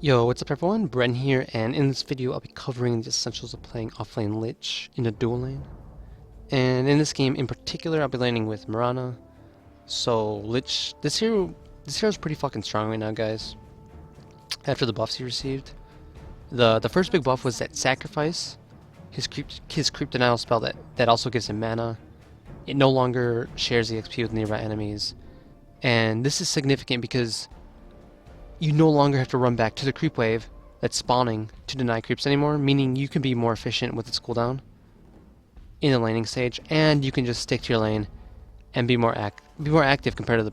Yo, what's up everyone? Bren here, and in this video I'll be covering the essentials of playing offlane Lich in a dual lane. And in this game in particular, I'll be laning with Mirana. So Lich, this hero's pretty fucking strong right now, guys. After the buffs he received, the first big buff was that sacrifice, his creep denial spell that also gives him mana. It no longer shares the XP with nearby enemies, and this is significant because you no longer have to run back to the creep wave that's spawning to deny creeps anymore, meaning you can be more efficient with its cooldown in the laning stage, and you can just stick to your lane and be more active compared to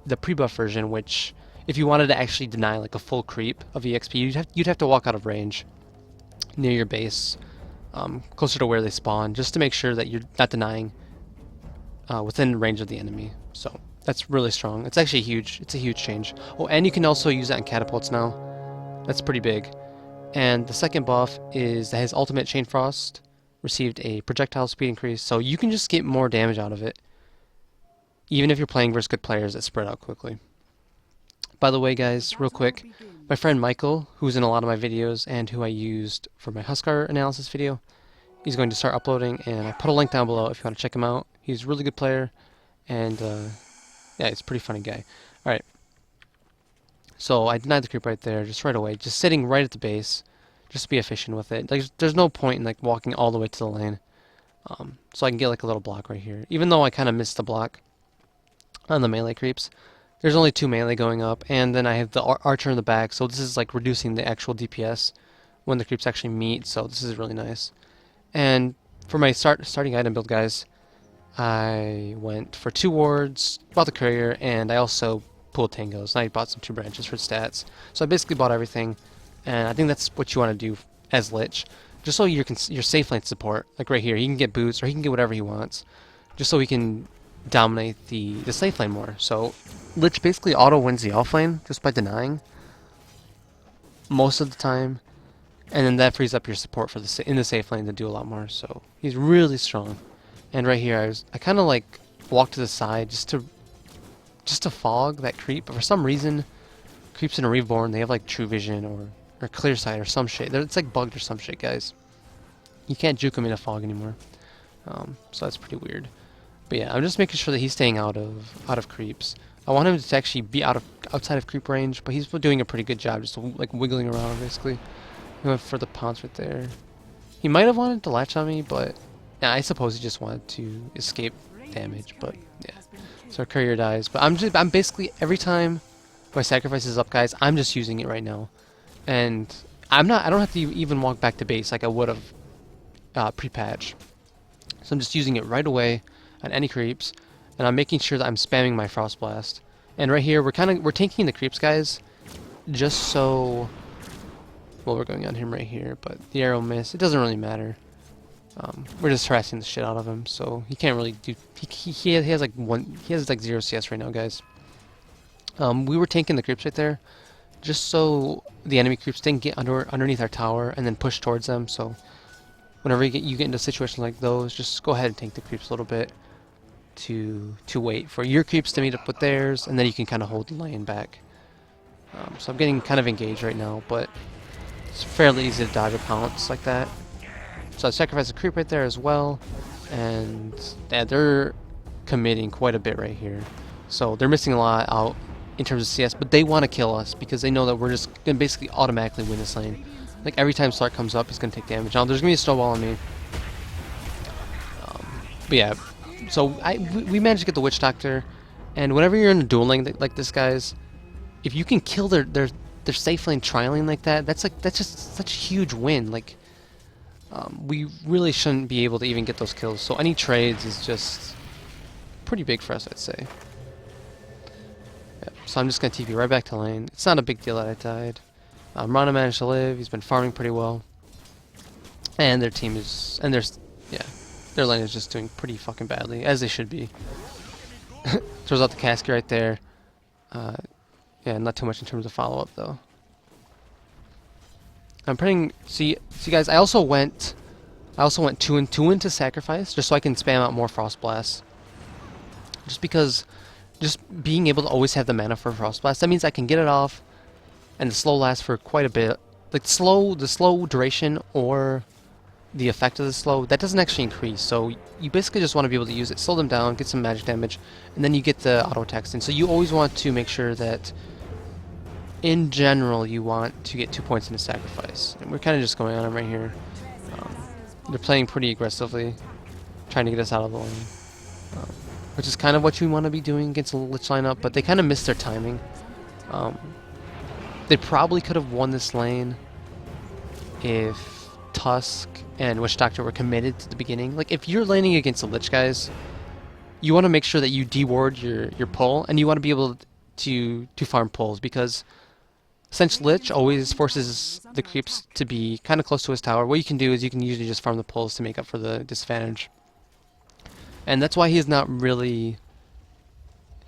the pre-buff version, which if you wanted to actually deny like a full creep of EXP, you'd have to walk out of range near your base, closer to where they spawn, just to make sure that you're not denying within range of the enemy. So that's really strong. It's actually huge. It's a huge change. Oh, and you can also use that in catapults now. That's pretty big. And the second buff is that his ultimate Chain Frost received a projectile speed increase, so you can just get more damage out of it, even if you're playing versus good players that spread out quickly. By the way, guys, real quick, my friend Michael, who's in a lot of my videos and who I used for my Huskar analysis video, he's going to start uploading, and I put a link down below if you want to check him out. He's a really good player, and yeah, he's a pretty funny guy. Alright, so I denied the creep right there, just right away, just sitting right at the base, just to be efficient with it. Like, there's no point in like walking all the way to the lane, so I can get like a little block right here. Even though I kind of missed the block on the melee creeps, there's only 2 melee going up, and then I have the archer in the back, so this is like reducing the actual DPS when the creeps actually meet, so this is really nice. And for my starting item build, guys, I went for 2 wards, bought the courier, and I also pulled tangos, and I bought some 2 branches for stats. So I basically bought everything, and I think that's what you want to do as Lich, just so your safe lane support, like right here, he can get boots, or he can get whatever he wants, just so he can dominate the safe lane more. So Lich basically auto wins the off lane just by denying most of the time, and then that frees up your support for in the safe lane to do a lot more. So he's really strong. And right here, I kind of like walked to the side just to fog that creep. But for some reason, creeps in a reborn, they have like true vision or clear sight or some shit. It's like bugged or some shit, guys. You can't juke them in a fog anymore. So that's pretty weird. But yeah, I'm just making sure that he's staying out of creeps. I want him to actually be outside of creep range, but he's doing a pretty good job, just like wiggling around basically. He went for the pounce right there. He might have wanted to latch on me, but yeah, I suppose he just wanted to escape damage. But yeah, so our courier dies. But I'm basically every time my sacrifice is up, guys, I'm just using it right now, and I don't have to even walk back to base like I would have pre-patch. So I'm just using it right away on any creeps, and I'm making sure that I'm spamming my Frost Blast. And right here, we're tanking the creeps, guys, just so. Well, we're going on him right here, but the arrow missed. It doesn't really matter. We're just harassing the shit out of him, so he can't really do. He has like 0 CS right now, guys. We were tanking the creeps right there, just so the enemy creeps didn't get underneath our tower and then push towards them. So whenever you get into situations like those, just go ahead and tank the creeps a little bit to wait for your creeps to meet up with theirs, and then you can kind of hold the lane back. So I'm getting kind of engaged right now, but it's fairly easy to dodge a pounce like that. So I sacrificed a creep right there as well, and yeah, they're committing quite a bit right here. So they're missing a lot out in terms of CS, but they want to kill us because they know that we're just going to basically automatically win this lane. Like every time Slark comes up, he's going to take damage. Now there's going to be a snowball on me. But yeah, so we managed to get the Witch Doctor, and whenever you're in a duel lane like this, guys, if you can kill their safe lane trialing like that, that's just such a huge win. Like, we really shouldn't be able to even get those kills. So any trades is just pretty big for us, I'd say. Yeah, so I'm just gonna TP right back to lane. It's not a big deal that I died. Rana managed to live. He's been farming pretty well, and their team is their lane is just doing pretty fucking badly, as they should be. Throws out the casket right there. Yeah, not too much in terms of follow-up, though. I'm praying. See, guys. I also went 2 and 2 into sacrifice, just so I can spam out more Frost Blasts. Just because, just being able to always have the mana for Frost Blast, that means I can get it off and the slow lasts for quite a bit. Like the slow duration or the effect of the slow, that doesn't actually increase. So you basically just want to be able to use it, slow them down, get some magic damage, and then you get the auto attacks in. So you always want to make sure that, in general, you want to get 2 points in a sacrifice. And we're kind of just going on them right here. They're playing pretty aggressively, trying to get us out of the lane, which is kind of what you want to be doing against a Lich lineup, but they kind of missed their timing. They probably could have won this lane if Tusk and Witch Doctor were committed to the beginning. Like, if you're laning against the Lich guys, you want to make sure that you deward your pull, and you want to be able to farm pulls, because since Lich always forces the creeps to be kind of close to his tower, what you can do is you can usually just farm the pulls to make up for the disadvantage. And that's why he's never really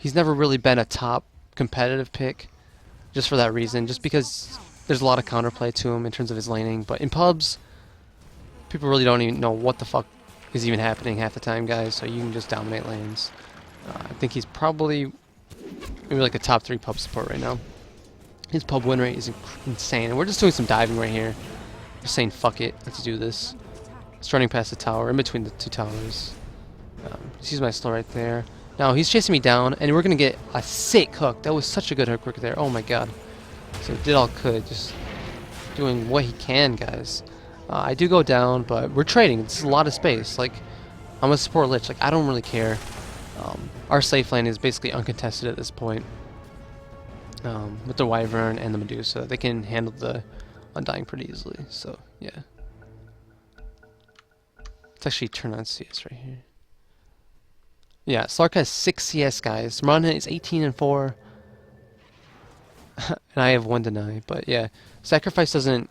been a top competitive pick, just for that reason, just because there's a lot of counterplay to him in terms of his laning. But in pubs, people really don't even know what the fuck is even happening half the time, guys, so you can just dominate lanes. I think he's probably maybe like a top 3 pub support right now. His pub win rate is insane, and we're just doing some diving right here. Just saying, fuck it, let's do this. Just running past the tower, in between the 2 towers. Sees my slow right there. Now he's chasing me down, and we're gonna get a sick hook. That was such a good hook right there. Oh my god. So did all could, just doing what he can, guys. I do go down, but we're trading. It's a lot of space. Like, I'm a support Lich. Like, I don't really care. Our safe lane is basically uncontested at this point. With the Wyvern and the Medusa, they can handle the Undying pretty easily. So yeah, let's actually turn on CS right here. Yeah, Slark has 6 CS, guys. Marana is 18 and 4, and I have 1 deny. But yeah, sacrifice doesn't.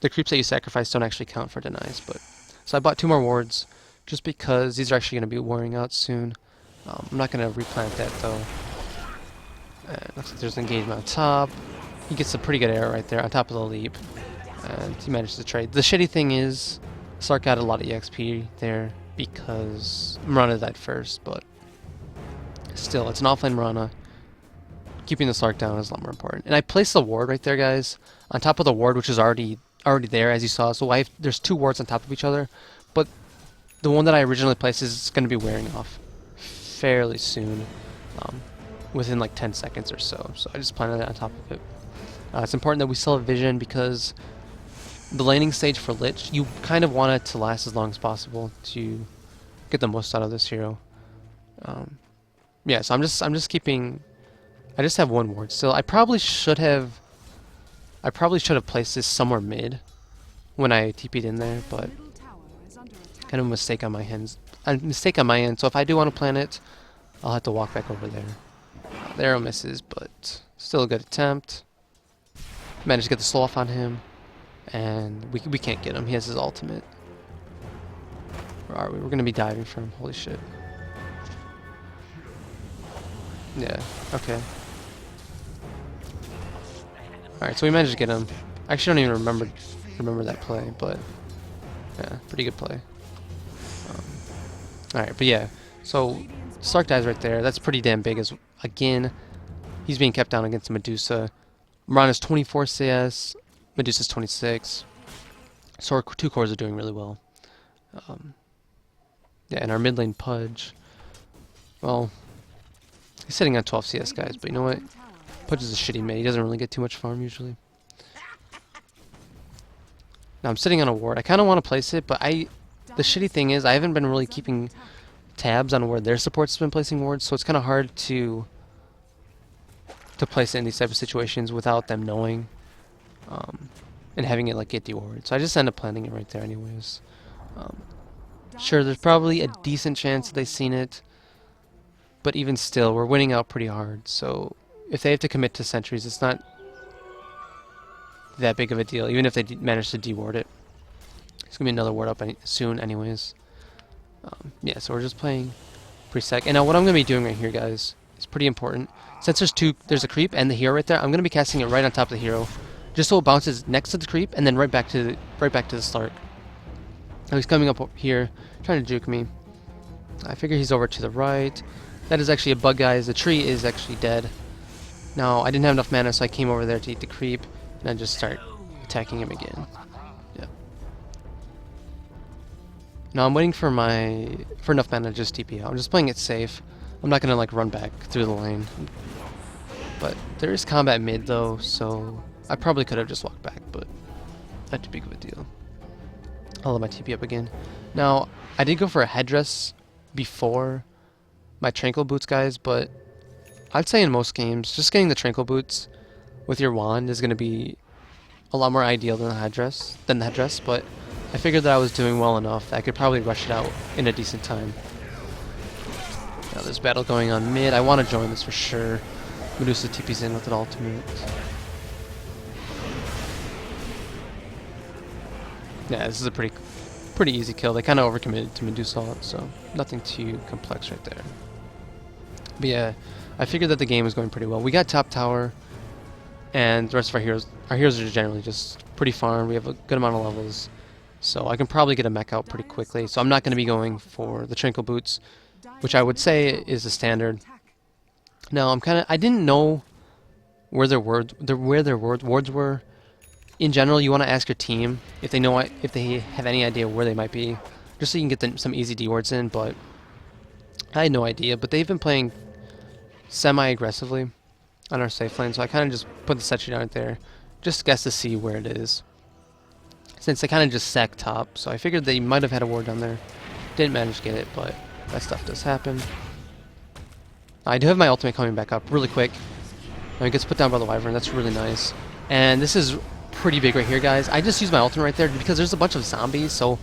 The creeps that you sacrifice don't actually count for denies. But so I bought 2 more wards, just because these are actually going to be wearing out soon. I'm not going to replant that though. Looks like there's an engagement on top. He gets a pretty good arrow right there on top of the leap, and he manages to trade. The shitty thing is, Sark got a lot of EXP there because Marana died first, but still, it's an offlane Marana. Keeping the Sark down is a lot more important. And I placed the ward right there, guys, on top of the ward, which is already there, as you saw. So there's 2 wards on top of each other, but the one that I originally placed is going to be wearing off fairly soon. Within like 10 seconds or so. So I just planted that on top of it. It's important that we still have vision, because the laning stage for Lich, you kind of want it to last as long as possible to get the most out of this hero. Yeah, so I'm just keeping. I just have 1 ward still. I probably should have placed this somewhere mid when I TP'd in there, but kind of a mistake on my end. So if I do want to plant it, I'll have to walk back over there. The arrow misses, but still a good attempt. Managed to get the slow off on him, and we can't get him. He has his ultimate. Where are we? We're gonna be diving for him. Holy shit. Yeah. Okay. All right. So we managed to get him. I actually don't even remember that play, but yeah, pretty good play. All right, but yeah. So Stark dies right there. That's pretty damn big. Again, he's being kept down against Medusa. Marana's 24 CS, Medusa's 26. So our 2 cores are doing really well. Yeah, and our mid lane Pudge, well, he's sitting on 12 CS, guys, but you know what? Pudge is a shitty mid. He doesn't really get too much farm usually. Now I'm sitting on a ward. I kind of want to place it, but the shitty thing is I haven't been really keeping tabs on where their support's been placing wards, so it's kind of hard to place it in these type of situations without them knowing, and having it like get dewarded. So I just end up planting it right there anyways. Sure, there's probably a decent chance that they've seen it, but even still, we're winning out pretty hard. So if they have to commit to sentries, it's not that big of a deal, even if they manage to deward it. It's gonna be another ward up soon anyways. Yeah, so we're just playing pretty sec. And now what I'm going to be doing right here, guys, is pretty important. Since there's a creep and the hero right there, I'm going to be casting it right on top of the hero, just so it bounces next to the creep and then right back to the Slark. Now he's coming up here, trying to juke me. I figure he's over to the right. That is actually a bug, guys. The tree is actually dead. Now, I didn't have enough mana, so I came over there to eat the creep, and I just start attacking him again. Yeah. Now, I'm waiting for enough mana to just TP out. I'm just playing it safe. I'm not gonna like run back through the lane. But there is combat mid though, so I probably could have just walked back, but not too big of a deal. I'll let my TP up again. Now, I did go for a headdress before my tranquil boots, guys, but I'd say in most games, just getting the tranquil boots with your wand is going to be a lot more ideal than the headdress, but I figured that I was doing well enough that I could probably rush it out in a decent time. Now there's battle going on mid. I want to join this for sure. Medusa TP's in with an ultimate. Yeah, this is a pretty easy kill. They kind of overcommitted to Medusa ult, so nothing too complex right there. But yeah, I figured that the game was going pretty well. We got top tower, and the rest of our heroes are generally just pretty farmed. We have a good amount of levels, so I can probably get a mech out pretty quickly. So I'm not going to be going for the tranquil boots, which I would say is the standard. Now I didn't know where their wards were. In general, you want to ask your team if they have any idea where they might be, just so you can get some easy D wards in. But I had no idea. But they've been playing semi-aggressively on our safe lane, so I kind of just put the sentry down right there, just guess to see where it is. Since they kind of just sacked top, so I figured they might have had a ward down there. Didn't manage to get it, but that stuff does happen. I do have my ultimate coming back up really quick. Now it gets put down by the wyvern. That's really nice. And this is pretty big right here, guys. I just used my ultimate right there because there's a bunch of zombies, so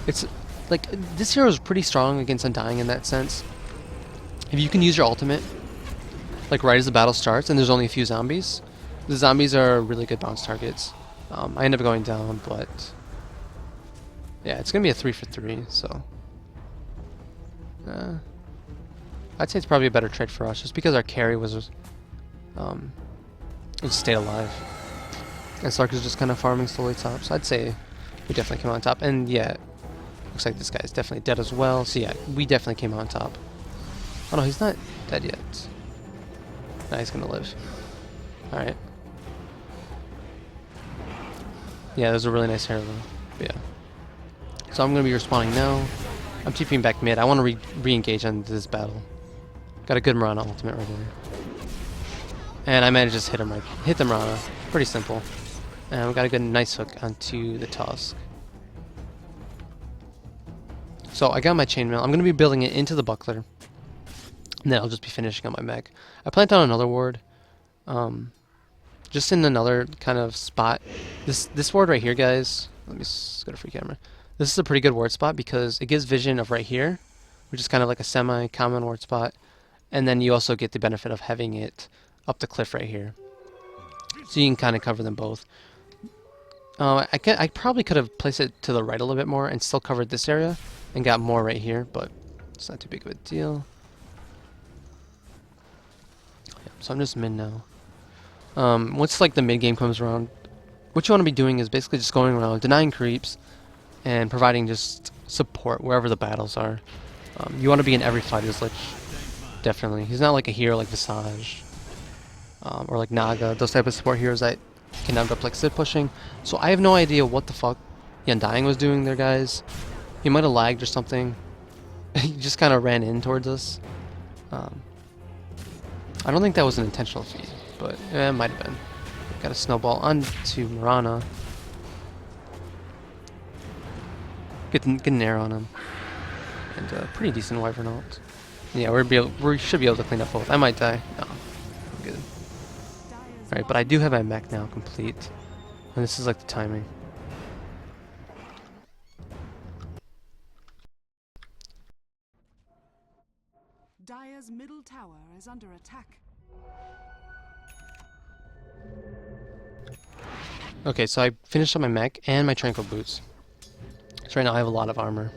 it's like this hero is pretty strong against Undying in that sense. If you can use your ultimate like right as the battle starts and there's only a few zombies, the zombies are really good bounce targets. I end up going down, but yeah, it's gonna be a 3 for 3, so I'd say it's probably a better trade for us just because our carry was stayed alive. And Sark is just kind of farming slowly top, so I'd say we definitely came out on top. And yeah, looks like this guy's definitely dead as well. So yeah, we definitely came out on top. Oh no, he's not dead yet. Nah, he's gonna live. Alright. Yeah, that was a really nice hero though. But yeah. So I'm gonna be respawning now. I'm TPing back mid. I want to re-engage on this battle. Got a good Mirana ultimate right there. And I managed to just hit the Mirana. Pretty simple. And we got a good nice hook onto the Tusk. So I got my chainmail. I'm going to be building it into the buckler. And then I'll just be finishing up my mech. I planned on another ward. Just in another kind of spot. This ward right here, guys. Let me go to free camera. This is a pretty good ward spot because it gives vision of right here, which is kind of like a semi-common ward spot. And then you also get the benefit of having it up the cliff right here. So you can kind of cover them both. I probably could have placed it to the right a little bit more and still covered this area and got more right here, but it's not too big of a deal. Yeah, so I'm just mid now. Once like the mid game comes around, what you want to be doing is basically just going around denying creeps and providing just support wherever the battles are. You want to be in every fight as Lich, definitely. He's not like a hero like Visage. Or like Naga, those type of support heroes that can end up like sit pushing. So I have no idea what the fuck the Undying was doing there, guys. He might have lagged or something. He just kind of ran in towards us. I don't think that was an intentional feed, but it might have been. Got a snowball onto Mirana. Get an arrow on him. And pretty decent wyvern ult. Yeah, we should be able to clean up both. I might die. No, I'm good. Alright, but I do have my mech now complete. And this is like the timing. Dire's middle tower is under attack. Okay, so I finished up my mech and my tranquil boots. So right now I have a lot of armor.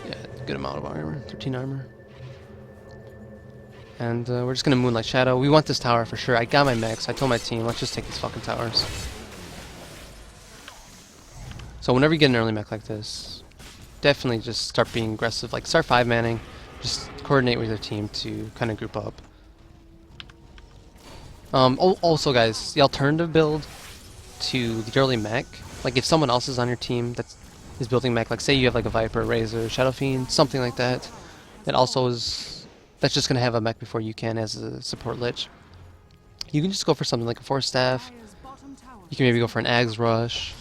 Yeah, good amount of armor. 13 armor. And we're just gonna Moonlight Shadow. We want this tower for sure. I got my mech, so I told my team, let's just take these fucking towers. So whenever you get an early mech like this, definitely just start being aggressive. Like start 5-manning. Just coordinate with your team to kind of group up. Also, guys, the alternative build to the early mech, like if someone else is on your team that is building mech, like say you have like a Viper, Razor, Shadow Fiend, something like that, that also is that's just gonna have a mech before you can as a support Lich. You can just go for something like a Force Staff. You can maybe go for an Ags Rush.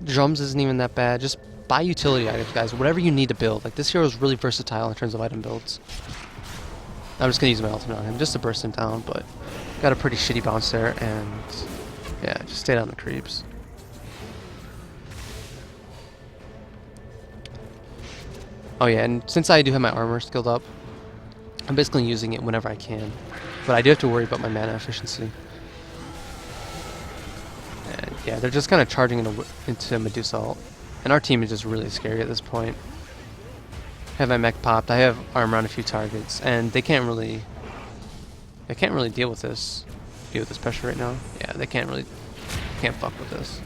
Drums isn't even that bad. Just buy utility items, guys. Whatever you need to build. Like this hero is really versatile in terms of item builds. I'm just gonna use my ultimate on him just to burst him down, but got a pretty shitty bounce there, and yeah, just stay down the creeps. Oh yeah, and since I do have my armor skilled up, I'm basically using it whenever I can. But I do have to worry about my mana efficiency. And yeah, they're just kind of charging into Medusa ult. And our team is just really scary at this point. I have my mech popped, I have armor on a few targets, and they can't really deal with this pressure right now. Yeah, they can't fuck with this.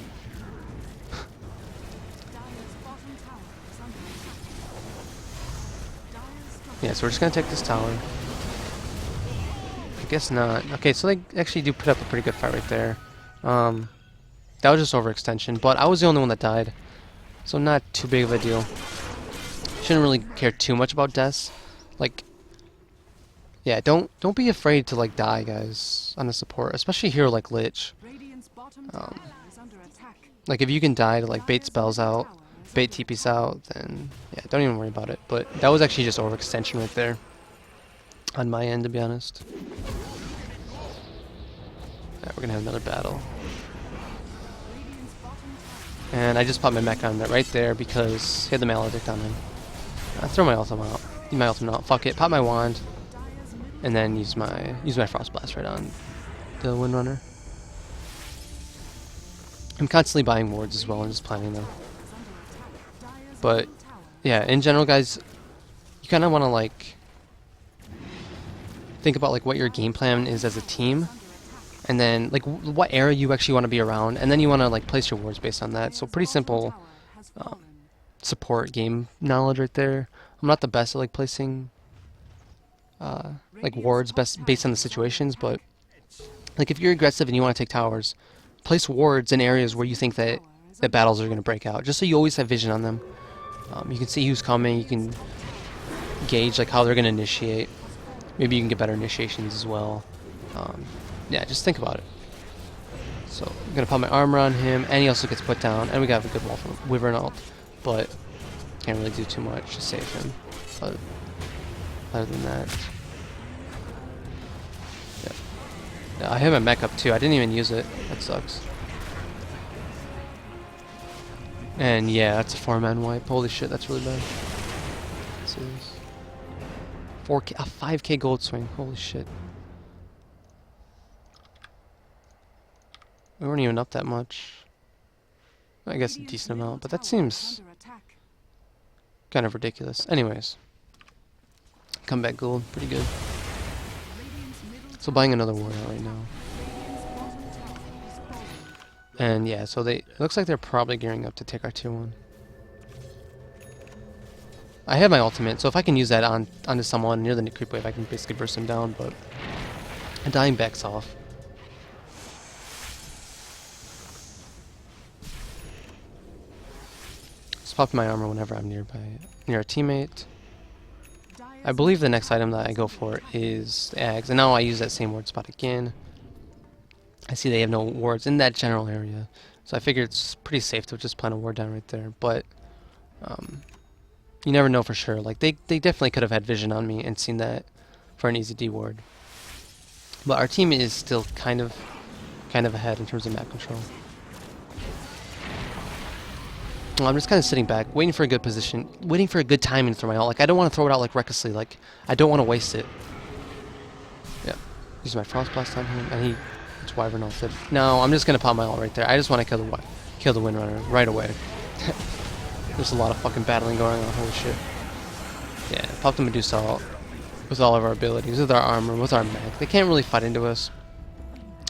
Yeah, so we're just gonna take this tower. I guess not. Okay, so they actually do put up a pretty good fight right there. That was just overextension, but I was the only one that died, so not too big of a deal. Shouldn't really care too much about deaths. Like, yeah, don't be afraid to like die, guys, on the support, especially here like Lich. Like if you can die to like bait spells out, bait TPs out, then yeah, don't even worry about it. But that was actually just overextension right there, on my end, to be honest. Yeah, we're gonna have another battle. And I just popped my mech on that right there because he had the Maledict on him. I throw my ultimate out. Use my ultimate out. Fuck it. Pop my wand, and then use my Frost Blast right on the Windrunner. I'm constantly buying wards as well and just planning them. But yeah, in general, guys, you kind of want to like think about like what your game plan is as a team, and then like what area you actually want to be around, and then you want to like place your wards based on that. So pretty simple support game knowledge right there. I'm not the best at like placing like wards based on the situations, but like if you're aggressive and you want to take towers, place wards in areas where you think that battles are going to break out, just so you always have vision on them. You can see who's coming, you can gauge like how they're going to initiate. Maybe you can get better initiations as well. Yeah, just think about it. So I'm going to put my armor on him, and he also gets put down, and we got a good wall from Wyvern ult, but can't really do too much to save him. But other than that, yeah, I have my mech up too. I didn't even use it. That sucks. And yeah, that's a 4-man wipe. Holy shit, that's really bad. This is 4K, a 5K gold swing. Holy shit. We weren't even up that much. I guess a decent amount, but that seems kind of ridiculous. Anyways, comeback gold, pretty good. So buying another warrior right now. And yeah, so it looks like they're probably gearing up to take our tier 1. I have my ultimate, so if I can use that onto someone near the creep wave, I can basically burst him down, but a dying backs off. Just pop my armor whenever I'm near a teammate. I believe the next item that I go for is the Ags, and now I use that same ward spot again. I see they have no wards in that general area, so I figure it's pretty safe to just plant a ward down right there, but you never know for sure. Like they definitely could have had vision on me and seen that for an easy D ward. But our team is still kind of ahead in terms of map control. Well, I'm just kind of sitting back, waiting for a good position, waiting for a good timing to throw my ult. Like I don't want to throw it out like recklessly. Like I don't want to waste it. Yeah, use my Frost Blast on him, and it's Wyvern ulted. No, I'm just gonna pop my ult right there. I just want to kill the Windrunner right away. There's a lot of fucking battling going on. Holy shit. Yeah, pop the Medusa ult with all of our abilities, with our armor, with our mech. They can't really fight into us.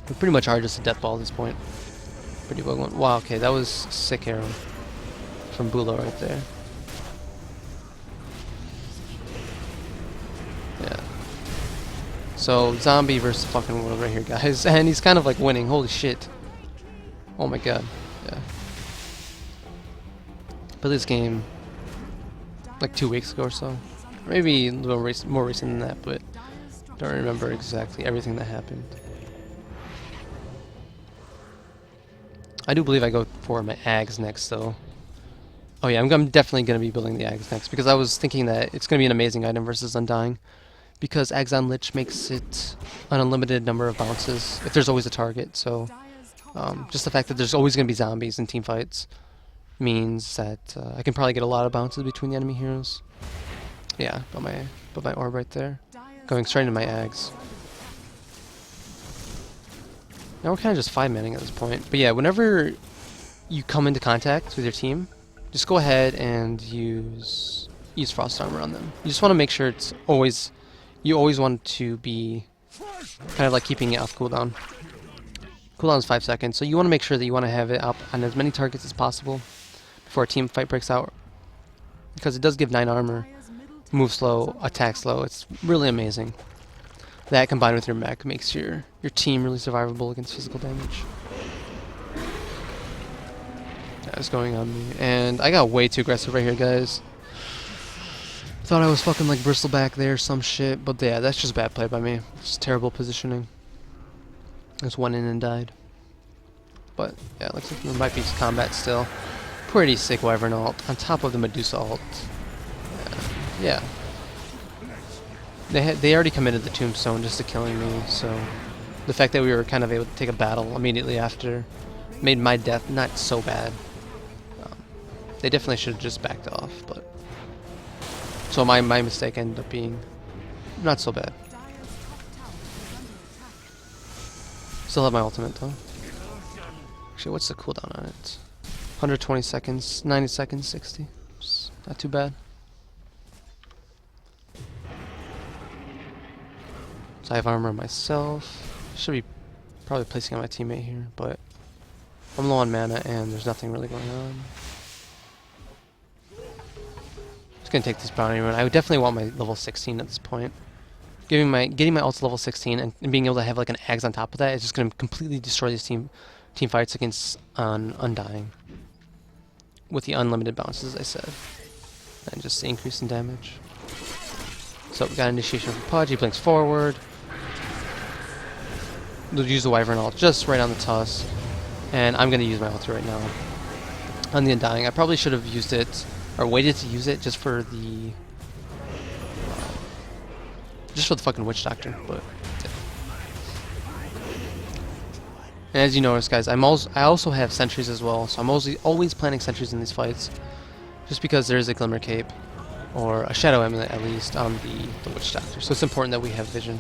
We pretty much are just a death ball at this point. Pretty bug one. Wow, okay, that was a sick arrow from Bulo right there. Yeah. So zombie versus fucking world right here, guys, and he's kind of like winning. Holy shit! Oh my god, yeah. Played this game like 2 weeks ago or so, maybe a little more recent than that, but don't remember exactly everything that happened. I do believe I go for my Ags next, though. Oh yeah, I'm definitely going to be building the Ags next, because I was thinking that it's going to be an amazing item versus Undying, because Ags on Lich makes it an unlimited number of bounces if there's always a target, so just the fact that there's always going to be zombies in team fights means that I can probably get a lot of bounces between the enemy heroes. Yeah, but my orb right there, going straight into my Ags. Now we're kind of just 5-manning at this point. But yeah, whenever you come into contact with your team, just go ahead and use Frost Armor on them. You just want to make sure it's always, you always want to be kind of like keeping it off cooldown. Cooldown is 5 seconds, so you want to make sure that you want to have it up on as many targets as possible before a team fight breaks out, because it does give 9 armor, move slow, attack slow. It's really amazing. That combined with your mech makes your team really survivable against physical damage. That was going on me, and I got way too aggressive right here, guys. Thought I was fucking like bristleback there, some shit, but yeah, that's just bad play by me. It's terrible positioning. Just went in and died. But yeah, looks like there might be combat still. Pretty sick Wyvern ult on top of the Medusa ult. Yeah. They already committed the Tombstone just to killing me, so the fact that we were kind of able to take a battle immediately after made my death not so bad. They definitely should have just backed off, but so my mistake ended up being not so bad. Still have my ultimate though. Actually, what's the cooldown on it? 120 seconds, 90 seconds, 60. Just not too bad. So I have armor myself. Should be probably placing on my teammate here, but I'm low on mana and there's nothing really going on. Just gonna take this bounty run. I would definitely want my level 16 at this point. Getting my ult to level 16 and being able to have like an Ags on top of that is just gonna completely destroy these team fights against Undying with the unlimited bounces, as I said, and just the increase in damage. So we got initiation from Pudge. He blinks forward. We'll use the Wyvern ult just right on the tusk, and I'm gonna use my ulti right now on the Undying. I probably should have used it or waited to use it just for the fucking Witch Doctor, but yeah. And as you notice, guys, I also have sentries as well, so I'm always planning sentries in these fights, just because there is a Glimmer Cape or a Shadow Amulet at least on the Witch Doctor. So it's important that we have vision.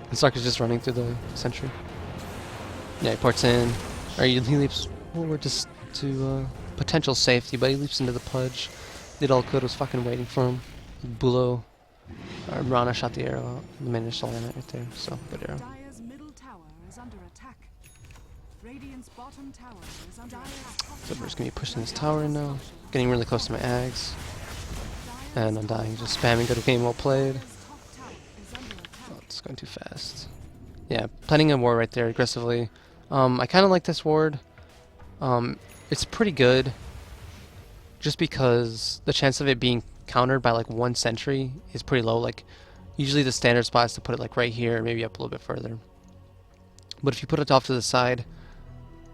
And Sark's just running through the sentry. Yeah, he ports in, or he leaps forward just to potential safety, but he leaps into the Pudge. Did all could, was fucking waiting for him. Bulo, Rana shot the arrow out, managed to land it right there, so good arrow. Dire's middle tower is under attack. Radiant's bottom tower is under attack. So we're just gonna be pushing this tower in now, getting really close to my Ags, and Undying just spamming. Good game, well played. Oh, it's going too fast. Yeah, planning a ward right there aggressively. I kind of like this ward. It's pretty good, just because the chance of it being countered by like one sentry is pretty low. Like usually the standard spot is to put it like right here, maybe up a little bit further. But if you put it off to the side,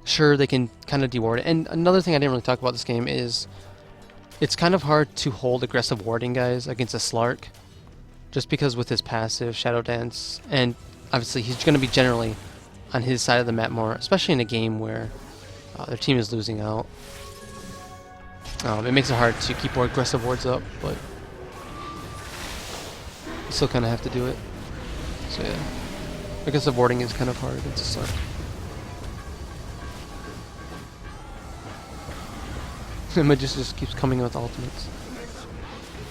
sure, they can kind of deward it. And another thing I didn't really talk about this game is it's kind of hard to hold aggressive warding, guys, against a Slark, just because with his passive Shadow Dance, and obviously he's going to be generally on his side of the map more, especially in a game where their team is losing out. It makes it hard to keep more aggressive wards up, but you still kind of have to do it. So yeah, aggressive warding is kind of hard against a Slark. Magis just keeps coming with ultimates.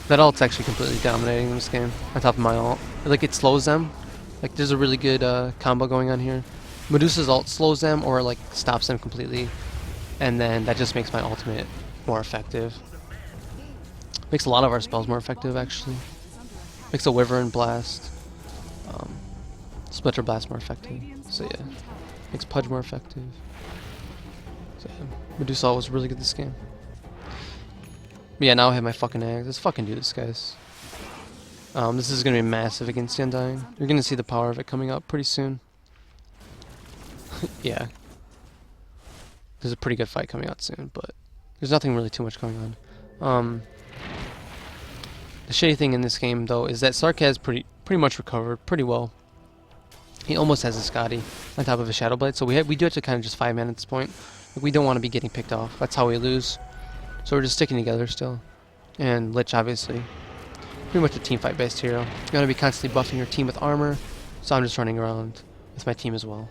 That ult's actually completely dominating this game on top of my ult. Like, it slows them. Like, there's a really good combo going on here. Medusa's ult slows them or like stops them completely, and then that just makes my ultimate more effective. Makes a lot of our spells more effective, actually. Makes a Wyvern Blast, Splinter Blast more effective. So yeah, makes Pudge more effective. So yeah, Medusa was really good this game. But yeah, now I have my fucking eggs. Let's fucking do this, guys. This is gonna be massive against the Undying. You're gonna see the power of it coming up pretty soon. Yeah. There's a pretty good fight coming out soon, but there's nothing really too much going on. The shitty thing in this game, though, is that Sark has pretty much recovered pretty well. He almost has a Scotty on top of a Shadow Blade, so we do have to kind of just 5-man at this point. Like, we don't want to be getting picked off. That's how we lose. So we're just sticking together still. And Lich, obviously, pretty much a team fight based hero. You're gonna be constantly buffing your team with armor, so I'm just running around with my team as well.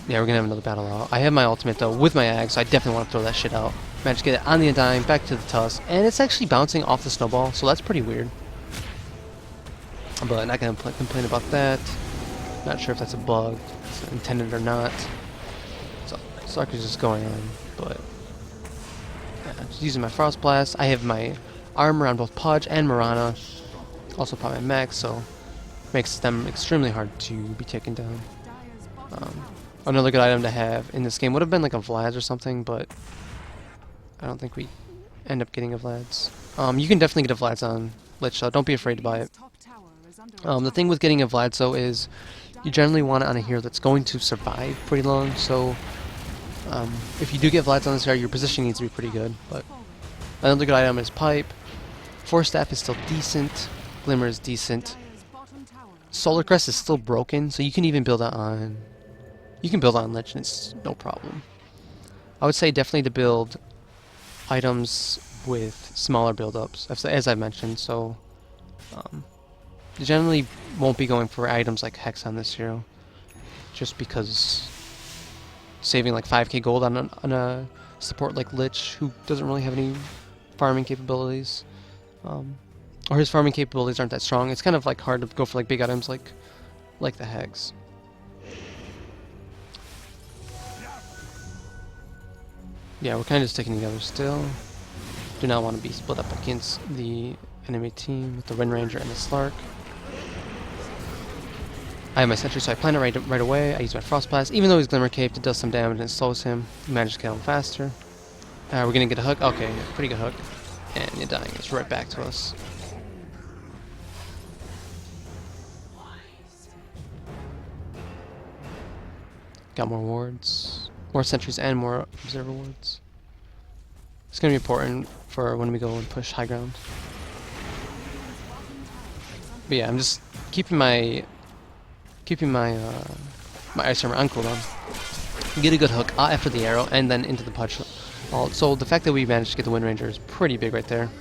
Yeah, we're gonna have another battle out. I have my ultimate though with my Ag, so I definitely want to throw that shit out. Managed to get it on the Undying, back to the Tusk, and it's actually bouncing off the snowball, so that's pretty weird. But not gonna complain about that. Not sure if that's a bug, it's intended or not. So Sark is just going on, but yeah, just using my Frost Blast. I have my armor on both Pudge and Marana. Also probably my max, so makes them extremely hard to be taken down. Another good item to have in this game would have been like a Vlad's or something, but I don't think we end up getting a Vlad's. You can definitely get a Vlad's on Lich, so don't be afraid to buy it. The thing with getting a Vlad's though is you generally want it on a hero that's going to survive pretty long, so if you do get Vlad's on this hero, your position needs to be pretty good. But another good item is Pipe. Force Staff is still decent. Glimmer is decent. Solar Crest is still broken, so you can even build it on... You can build on Lich and it's no problem. I would say definitely to build items with smaller build-ups, as I mentioned, so you generally won't be going for items like Hex on this hero, just because saving like 5k gold on a support like Lich, who doesn't really have any farming capabilities, or his farming capabilities aren't that strong, it's kind of like hard to go for like big items like the Hex. Yeah, we're kind of sticking together still. Do not want to be split up against the enemy team with the Wind Ranger and the Slark. I have my sentry, so I plan it right away. I use my Frost Blast. Even though he's Glimmer Caped, it does some damage and it slows him. We manage to kill him faster. We're gonna get a hook. Okay, yeah, pretty good hook. And you're dying. It's right back to us. Got more wards. More sentries and more observer wards. It's going to be important for when we go and push high ground. But yeah, I'm just keeping my my ice armor on cooldown. Get a good hook after the arrow and then into the Pudge. So the fact that we managed to get the Wind Ranger is pretty big right there.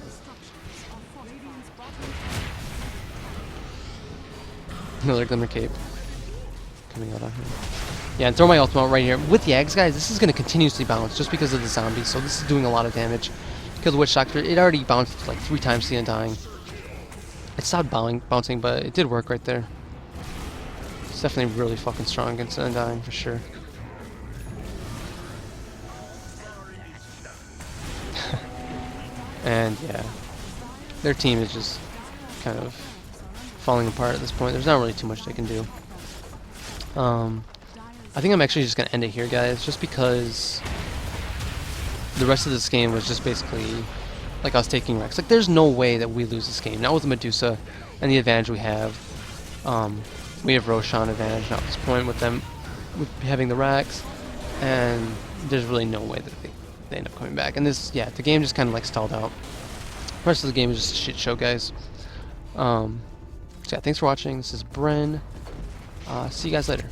Another Glimmer Cape coming out on him. Yeah, and throw my ultimate right here. With the Ags, guys, this is going to continuously bounce just because of the zombies, so this is doing a lot of damage. Because the Witch Doctor, it already bounced like 3 times the Undying. It stopped bouncing, but it did work right there. It's definitely really fucking strong against the Undying, for sure. And yeah, their team is just kind of falling apart at this point. There's not really too much they can do. I think I'm actually just going to end it here, guys, just because the rest of this game was just basically like us taking Rex. Like, there's no way that we lose this game. Not with the Medusa and the advantage we have. We have Roshan advantage now at this point with them having the Rex, and there's really no way that they end up coming back. And this, yeah, the game just kind of like stalled out. The rest of the game is just a shit show, guys. So yeah, thanks for watching. This is Bren. See you guys later.